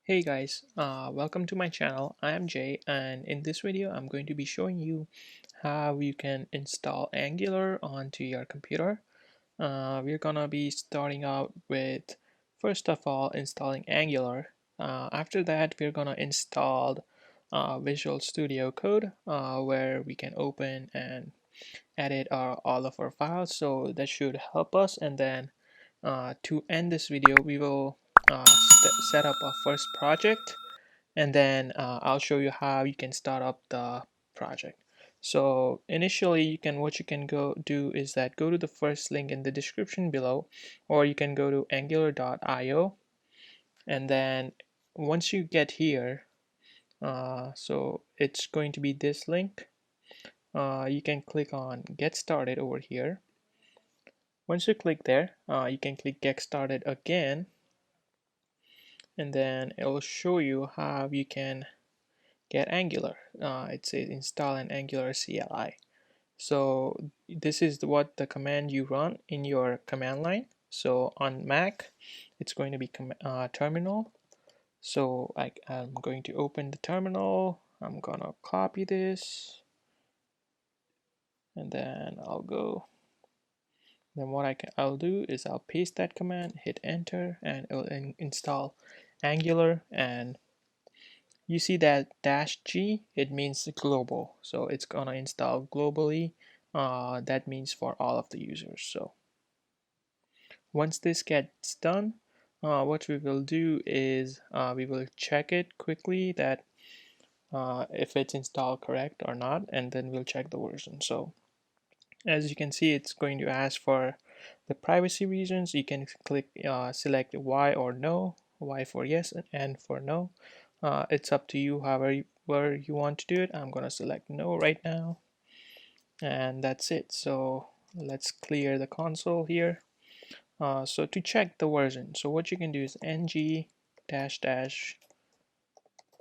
Hey guys, welcome to my channel. I am Jay, and in this video I'm going to be showing you how you can install Angular onto your computer. We're gonna be starting out with first of all installing Angular. After that we're gonna install Visual Studio Code where we can open and edit all of our files, so that should help us. And then to end this video we will set up a first project, and then I'll show you how you can start up the project. So initially what you can go do is that go to the first link in the description below, or you can go to angular.io, and then once you get here, so it's going to be this link. You can click on get started over here. Once you click there, you can click get started again, and then it will show you how you can get Angular. It says install an Angular CLI. So this is what the command you run in your command line. So on Mac, it's going to be terminal. So I'm going to open the terminal. I'm gonna copy this, and then Then what I'll do is I'll paste that command, hit enter, and it'll install Angular. And you see that -G, it means global, so it's gonna install globally. That means for all of the users. So once this gets done, what we will do is we will check it quickly that if it's installed correct or not, and then we'll check the version. So as you can see, it's going to ask for the privacy reasons. You can click select Y or no, Y for yes and N for no. It's up to you however you want to do it. I'm gonna select no right now, and that's it. So let's clear the console here. So to check the version, so what you can do is ng dash dash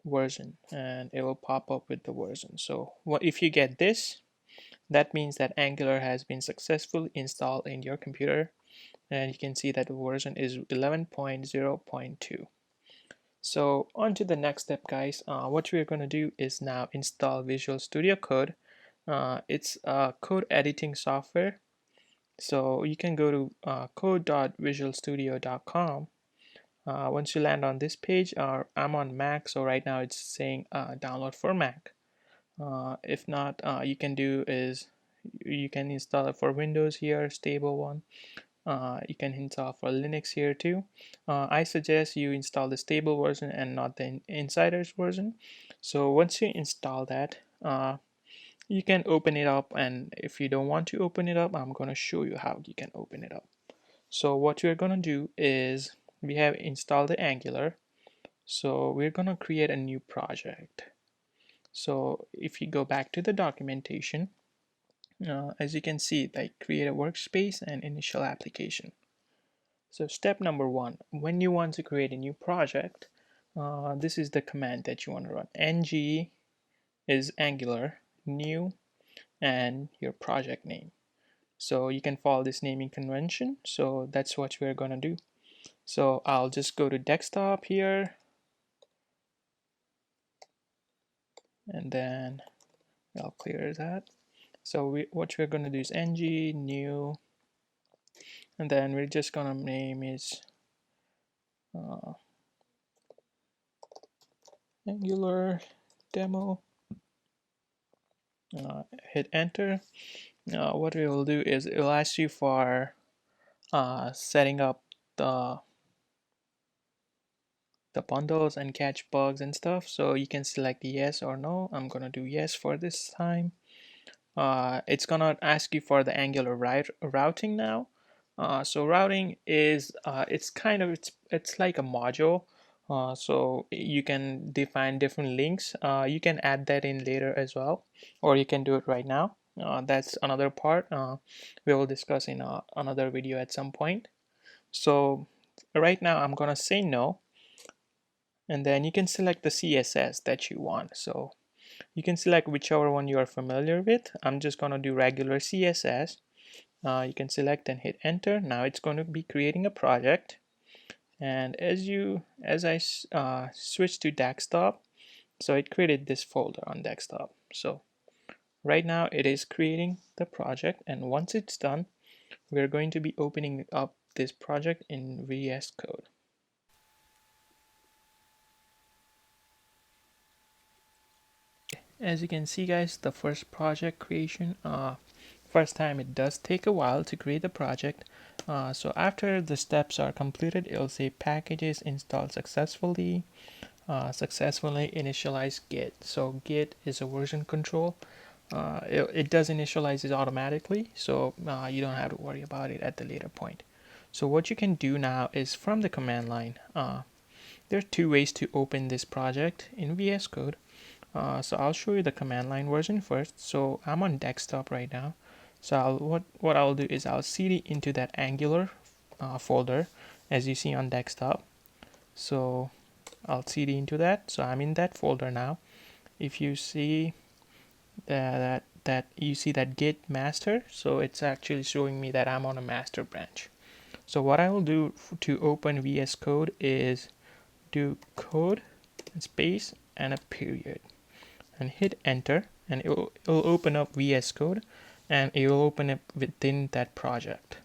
version, and it will pop up with the version. So what if you get this, that means that Angular has been successfully installed in your computer, and you can see that the version is 11.0.2. So on to the next step, guys. What we're going to do is now install Visual Studio Code. It's a code editing software. So you can go to code.visualstudio.com. Once you land on this page, I'm on Mac, so right now it's saying download for Mac. If not, you can do is you can install it for Windows here, stable one. You can install for Linux here too. I suggest you install the stable version and not the insiders version. So once you install that, you can open it up, and if you don't want to open it up, I'm going to show you how you can open it up. So what we're going to do is we have installed the Angular, so we're going to create a new project. So if you go back to the documentation, as you can see, like create a workspace and initial application. So step number one, when you want to create a new project, this is the command that you want to run. ng is Angular, new, and your project name. So you can follow this naming convention. So that's what we're going to do. So I'll just go to desktop here, and then I'll clear that. So what we're going to do is ng new, and then we're just going to name is Angular demo. Hit enter. What we will do is it will ask you for setting up the bundles and catch bugs and stuff. So you can select yes or no. I'm gonna do yes for this time. It's gonna ask you for the Angular routing now. So routing is it's like a module. So you can define different links. You can add that in later as well, or you can do it right now. That's another part we will discuss in another video at some point. So right now I'm gonna say no, and then you can select the CSS that you want. So you can select whichever one you are familiar with. I'm just gonna do regular CSS. You can select and hit enter. Now it's going to be creating a project, And as I switched to desktop, so it created this folder on desktop. So right now it is creating the project, and once it's done, we're going to be opening up this project in VS Code. As you can see, guys, the first project creation, first time it does take a while to create the project. So after the steps are completed, it'll say packages installed successfully, successfully initialize Git. So Git is a version control. It does initialize it automatically, so you don't have to worry about it at the later point. So what you can do now is from the command line, there are two ways to open this project in VS Code. So I'll show you the command line version first. So I'm on desktop right now. So what I'll do is I'll cd into that Angular folder as you see on desktop. So I'll cd into that. So I'm in that folder now. If you see that you see that git master, so it's actually showing me that I'm on a master branch. So what I will do to open VS Code is do code space and a period and hit enter, and it'll open up VS Code and it will open it within that project.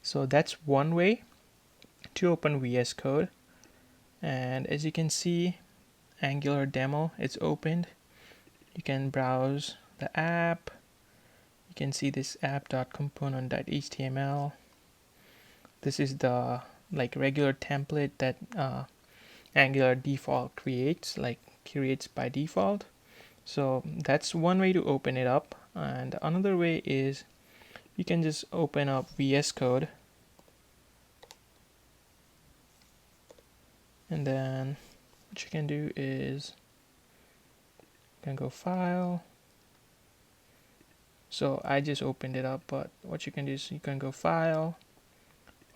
So that's one way to open VS Code. And as you can see, Angular demo is opened. You can browse the app. You can see this app.component.html. This is the regular template that Angular default creates by default. So that's one way to open it up, and another way is you can just open up VS Code, and then what you can do is you can go file. So I just opened it up, but what you can do is you can go file,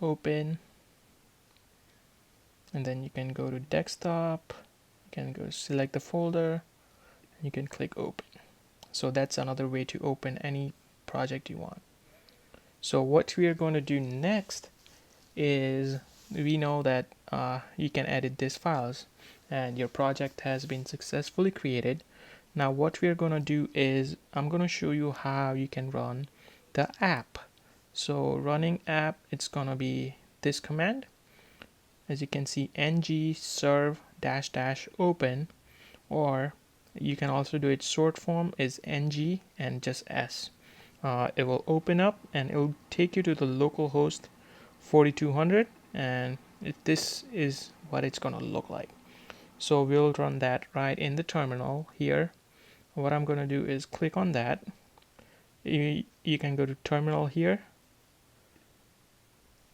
open, and then you can go to desktop, you can go select the folder, and you can click open. So that's another way to open any project you want. So what we are going to do next is, we know that you can edit these files and your project has been successfully created. Now what we are going to do is I'm going to show you how you can run the app. So running app, it's going to be this command. As you can see, ng serve -- open, or you can also do it short form is ng and just s. It will open up and it will take you to the local host 4200, and this is what it's gonna look like. So we'll run that right in the terminal here. What I'm gonna do is click on that. You can go to terminal here,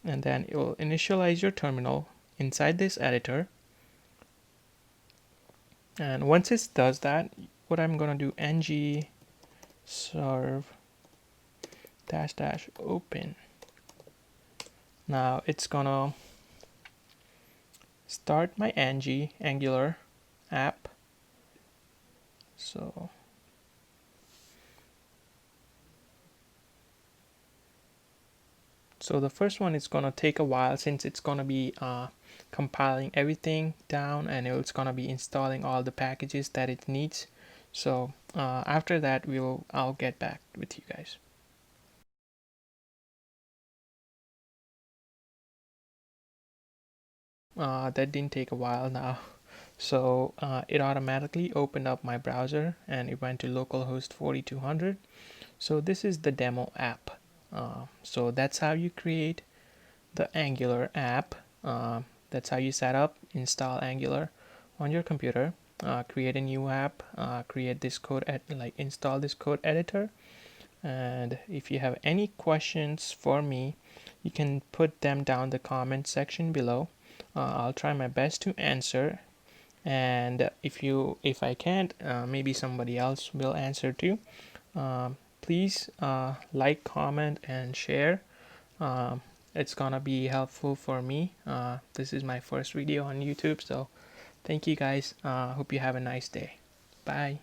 and then it will initialize your terminal inside this editor. And once it does that, what I'm gonna do, ng serve -- open. Now it's gonna start my Angular app. So the first one is gonna take a while, since it's gonna be compiling everything down, and it's gonna be installing all the packages that it needs. So after that, I'll get back with you guys. That didn't take a while now. So it automatically opened up my browser and it went to localhost 4200. So this is the demo app. So that's how you create the Angular app. That's how you set up, install Angular on your computer, create a new app, create this code, install this code editor. And if you have any questions for me, you can put them down the comment section below. I'll try my best to answer, and if I can't, maybe somebody else will answer too. Please like, comment, and share. It's gonna be helpful for me. This is my first video on YouTube, so thank you guys. Hope you have a nice day. Bye.